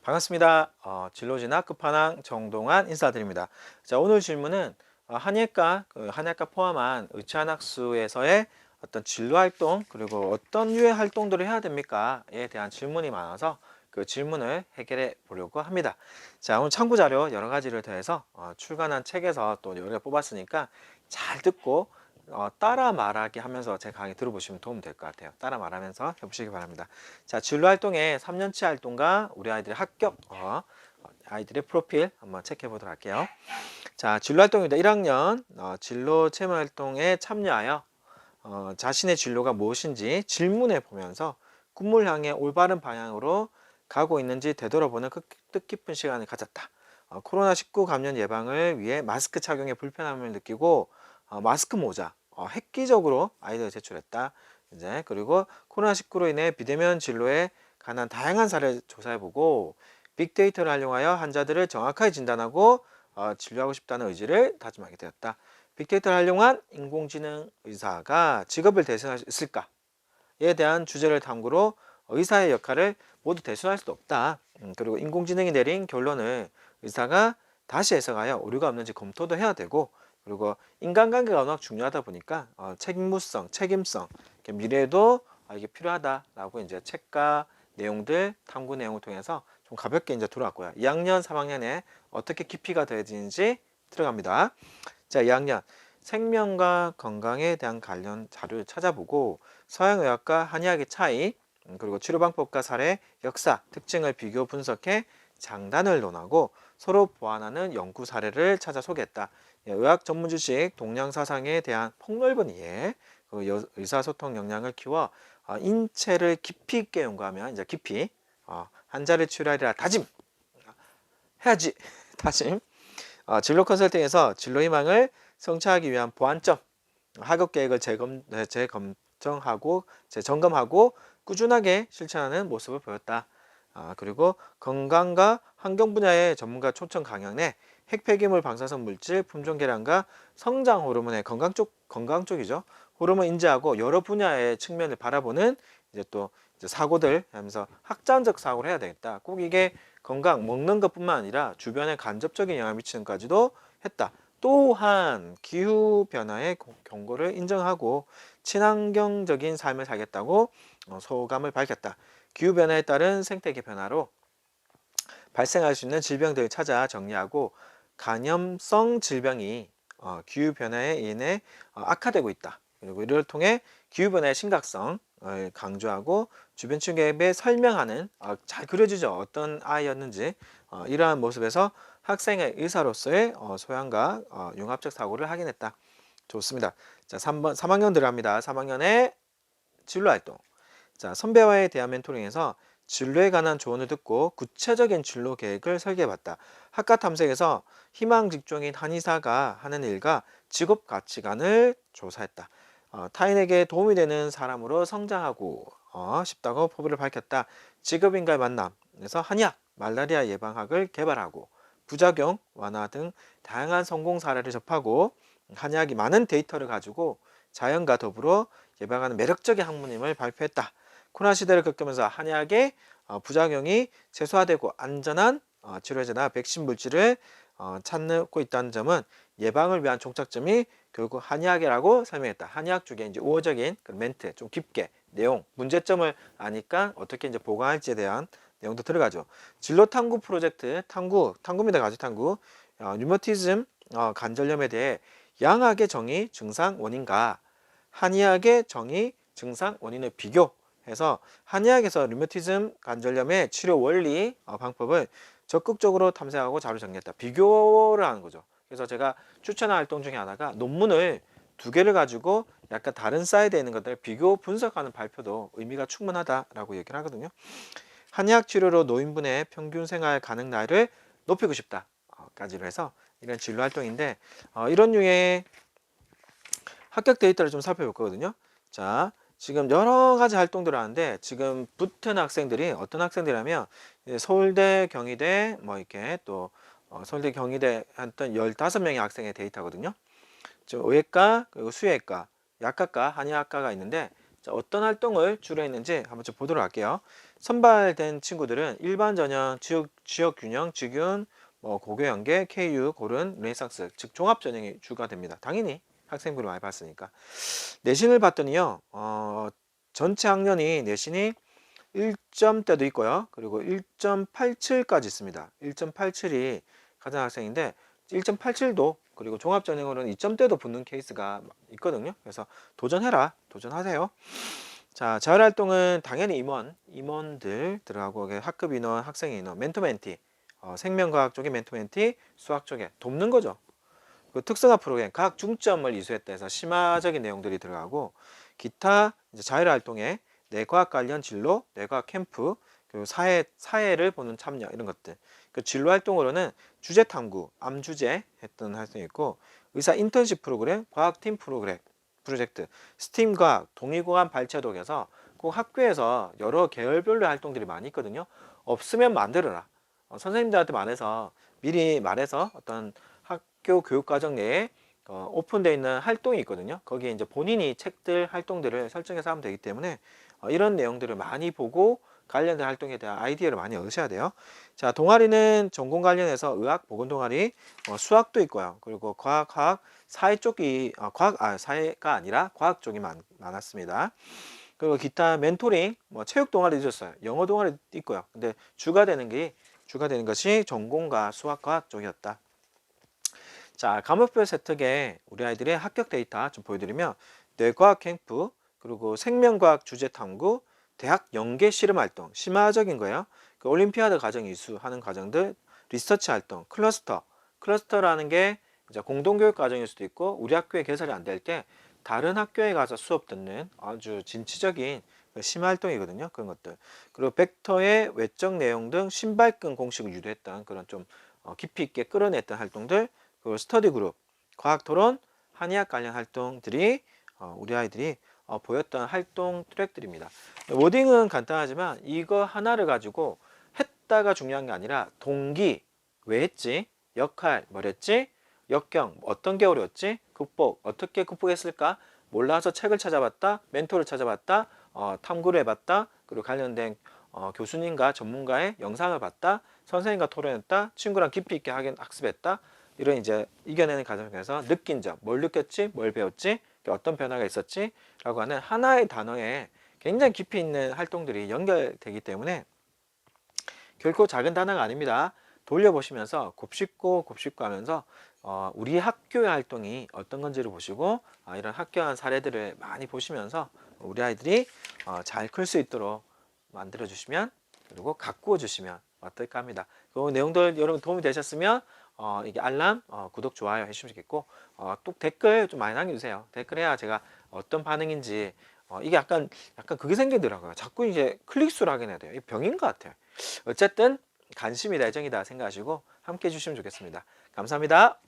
반갑습니다. 진로진학 끝판왕 정동환 인사드립니다. 자, 오늘 질문은 한예과, 한예과 포함한 의치한학수에서의 어떤 진로 활동 그리고 어떤 유의 활동들을 해야 됩니까?에 대한 질문이 많아서 그 질문을 해결해 보려고 합니다. 자, 오늘 참고 자료 여러 가지를 더해서 출간한 책에서 또 여러 개 뽑았으니까 잘 듣고 따라 말하기 하면서 제 강의 들어보시면 도움 될 것 같아요. 따라 말하면서 해보시기 바랍니다. 자, 진로 활동에 3년치 활동과 우리 아이들의 합격, 아이들의 프로필 한번 체크해 보도록 할게요. 자, 진로 활동입니다. 1학년 진로 체험 활동에 참여하여 자신의 진로가 무엇인지 질문해 보면서 꿈을 향해 올바른 방향으로 가고 있는지 되돌아보는 뜻깊은 시간을 가졌다. 코로나19 감염 예방을 위해 마스크 착용에 불편함을 느끼고 마스크 모자 획기적으로 아이디어를 제출했다. 이제 그리고 코로나19로 인해 비대면 진로에 관한 다양한 사례를 조사해보고 빅데이터를 활용하여 환자들을 정확하게 진단하고 진료하고 싶다는 의지를 다짐하게 되었다. 빅데이터를 활용한 인공지능 의사가 직업을 대신할 수 있을까에 대한 주제를 탐구로 의사의 역할을 모두 대신할 수도 없다. 그리고 인공지능이 내린 결론을 의사가 다시 해석하여 오류가 없는지 검토도 해야 되고, 그리고 인간관계가 워낙 중요하다 보니까 책임성, 미래에도 이게 필요하다라고 이제 책과 내용들, 탐구 내용을 통해서 좀 가볍게 이제 들어왔고요. 2학년, 3학년에 어떻게 깊이가 더해지는지 들어갑니다. 자, 2학년 생명과 건강에 대한 관련 자료를 찾아보고 서양의학과 한의학의 차이, 그리고 치료방법과 사례, 역사, 특징을 비교 분석해 장단을 논하고 서로 보완하는 연구 사례를 찾아 소개했다. 의학 전문 지식, 동양 사상에 대한 폭넓은 이해, 의사소통 역량을 키워 인체를 깊이 있게 연구하면 이제 깊이 환자를 치료하리라 다짐 해야지 다짐. 진로 컨설팅에서 진로 희망을 성취하기 위한 보완점, 학업 계획을 재점검하고 꾸준하게 실천하는 모습을 보였다. 그리고 건강과 환경 분야의 전문가 초청 강연 내 핵폐기물 방사성 물질 품종 개량과 성장 호르몬의 건강 쪽이죠. 호르몬 인지하고 여러 분야의 측면을 바라보는 이제 또 이제 사고들 하면서 확장적 사고를 해야 되겠다. 꼭 이게 건강 먹는 것뿐만 아니라 주변에 간접적인 영향을 미치는까지도 했다. 또한 기후 변화의 경고를 인정하고 친환경적인 삶을 살겠다고 소감을 밝혔다. 기후 변화에 따른 생태계 변화로 발생할 수 있는 질병들을 찾아 정리하고 간염성 질병이 기후 변화에 인해 악화되고 있다. 그리고 이를 통해 기후 변화의 심각성을 강조하고 주변 친구에게 설명하는 잘 그려지죠. 어떤 아이였는지 이러한 모습에서 학생의 의사로서의 소양과 융합적 사고를 확인했다. 좋습니다. 자, 3학년 들어갑니다. 3학년의 진로활동. 자, 선배와의 대화 멘토링에서 진로에 관한 조언을 듣고 구체적인 진로 계획을 설계해봤다. 학과 탐색에서 희망 직종인 한의사가 하는 일과 직업 가치관을 조사했다. 타인에게 도움이 되는 사람으로 성장하고 싶다고 포부를 밝혔다. 직업인과의 만남에서 한의학, 말라리아 예방학을 개발하고 부작용 완화 등 다양한 성공 사례를 접하고 한의학이 많은 데이터를 가지고 자연과 더불어 예방하는 매력적인 학문임을 발표했다. 코로나 시대를 겪으면서 한의학의 부작용이 최소화되고 안전한 치료제나 백신 물질을 찾고 있다는 점은 예방을 위한 종착점이 결국 한의학이라고 설명했다. 한의학 쪽에 이제 우호적인 멘트, 좀 깊게 내용, 문제점을 아니까 어떻게 이제 보강할지에 대한 내용도 들어가죠. 진로 탐구 프로젝트, 탐구입니다. 가지 탐구. 류머티즘 관절염에 대해 양학의 정의, 증상, 원인과 한의학의 정의, 증상, 원인을 비교해서 한의학에서 류머티즘 관절염의 치료 원리, 방법을 적극적으로 탐색하고 자료 정리했다. 비교를 하는 거죠. 그래서 제가 추천한 활동 중에 하나가 논문을 2개를 가지고 약간 다른 사이드에 있는 것들을 비교 분석하는 발표도 의미가 충분하다라고 얘기를 하거든요. 한의학 치료로 노인분의 평균 생활 가능 나이를 높이고 싶다. 까지로 해서 이런 진로 활동인데 이런 류의 합격 데이터를 좀 살펴볼 거거든요. 자, 지금 여러 가지 활동들을 하는데 지금 붙은 학생들이 어떤 학생들이라면 서울대, 경희대 뭐 이렇게 또 서울대, 경희대 했던 15명의 학생의 데이터거든요. 지금 의학과, 그리고 수의학과, 약학과, 한의학과가 있는데 자, 어떤 활동을 주로 했는지 한번 좀 보도록 할게요. 선발된 친구들은 일반 전형, 지역 균형, 직윤, 고교 연계, KU, 고른, 르네상스, 즉 종합 전형이 주가 됩니다. 당연히 학생부를 많이 봤으니까. 내신을 봤더니요. 전체 학년이 내신이 1점대도 있고요. 그리고 1.87까지 있습니다. 1.87이 가장 학생인데 1.87도 그리고 종합전형으로는 2점대도 붙는 케이스가 있거든요. 그래서 도전해라. 도전하세요. 자, 자율활동은 당연히 임원들 들어가고 학급 인원, 학생 인원, 멘토 멘티, 생명과학 쪽에 멘토 멘티, 수학 쪽에 돕는 거죠. 그 특성화 프로그램 각 중점을 이수했다 해서 심화적인 내용들이 들어가고 기타 이제 자율활동에 뇌과학 관련 진로, 뇌과학 캠프, 그리고 사회를 보는 참여 이런 것들. 그 진로 활동으로는 주제 탐구, 암 주제 했던 활동이 있고 의사 인턴십 프로그램, 과학팀 프로젝트, 스팀 과학, 동의고감 발췌독에서 꼭 학교에서 여러 계열별로 활동들이 많이 있거든요. 없으면 만들어라. 선생님들한테 미리 말해서 어떤 학교 교육과정 내에 오픈되어 있는 활동이 있거든요. 거기에 이제 본인이 책들 활동들을 설정해서 하면 되기 때문에 이런 내용들을 많이 보고 관련된 활동에 대한 아이디어를 많이 얻으셔야 돼요. 자, 동아리는 전공 관련해서 의학, 보건 동아리, 수학도 있고요. 그리고 과학, 사회 쪽이 사회가 아니라 과학 쪽이 많았습니다. 그리고 기타 멘토링, 체육 동아리도 있었어요. 영어 동아리도 있고요. 근데 주가 되는 것이 전공과 수학과학 쪽이었다. 자, 과목별 세특에 우리 아이들의 합격 데이터 좀 보여드리면 뇌과학 캠프, 그리고 생명과학 주제 탐구, 대학 연계 실험 활동, 심화적인 거예요. 그 올림피아드 과정 이수하는 과정들, 리서치 활동, 클러스터라는 게 이제 공동교육 과정일 수도 있고 우리 학교에 개설이 안 될 때 다른 학교에 가서 수업 듣는 아주 진취적인 심화 활동이거든요. 그런 것들. 그리고 벡터의 외적 내용 등 신발끈 공식을 유도했던 그런 좀 깊이 있게 끌어냈던 활동들, 그리고 스터디 그룹, 과학 토론, 한의학 관련 활동들이 우리 아이들이 보였던 활동 트랙들입니다. 워딩은 간단하지만 이거 하나를 가지고 했다가 중요한 게 아니라 동기, 왜 했지, 역할, 뭘 했지, 역경, 어떤 게 어려웠지, 극복, 어떻게 극복했을까, 몰라서 책을 찾아봤다, 멘토를 찾아봤다, 탐구를 해봤다, 그리고 관련된 교수님과 전문가의 영상을 봤다, 선생님과 토론했다, 친구랑 깊이 있게 학습했다, 이런 이제 이겨내는 과정에서 느낀 점, 뭘 느꼈지, 뭘 배웠지, 어떤 변화가 있었지 라고 하는 하나의 단어에 굉장히 깊이 있는 활동들이 연결되기 때문에 결코 작은 단어가 아닙니다. 돌려보시면서 곱씹고 하면서 우리 학교의 활동이 어떤 건지를 보시고 이런 학교한 사례들을 많이 보시면서 우리 아이들이 잘 클 수 있도록 만들어 주시면, 그리고 가꾸어 주시면 어떨까 합니다. 그 내용들 여러분 도움이 되셨으면 이게 알람, 구독, 좋아요 해주시면 좋겠고 또 댓글 좀 많이 남겨주세요. 댓글해야 제가 어떤 반응인지 이게 약간 그게 생기더라고요. 자꾸 이제 클릭수를 하게 돼요. 이 병인 것 같아요. 어쨌든 관심이다, 애정이다 생각하시고 함께 해주시면 좋겠습니다. 감사합니다.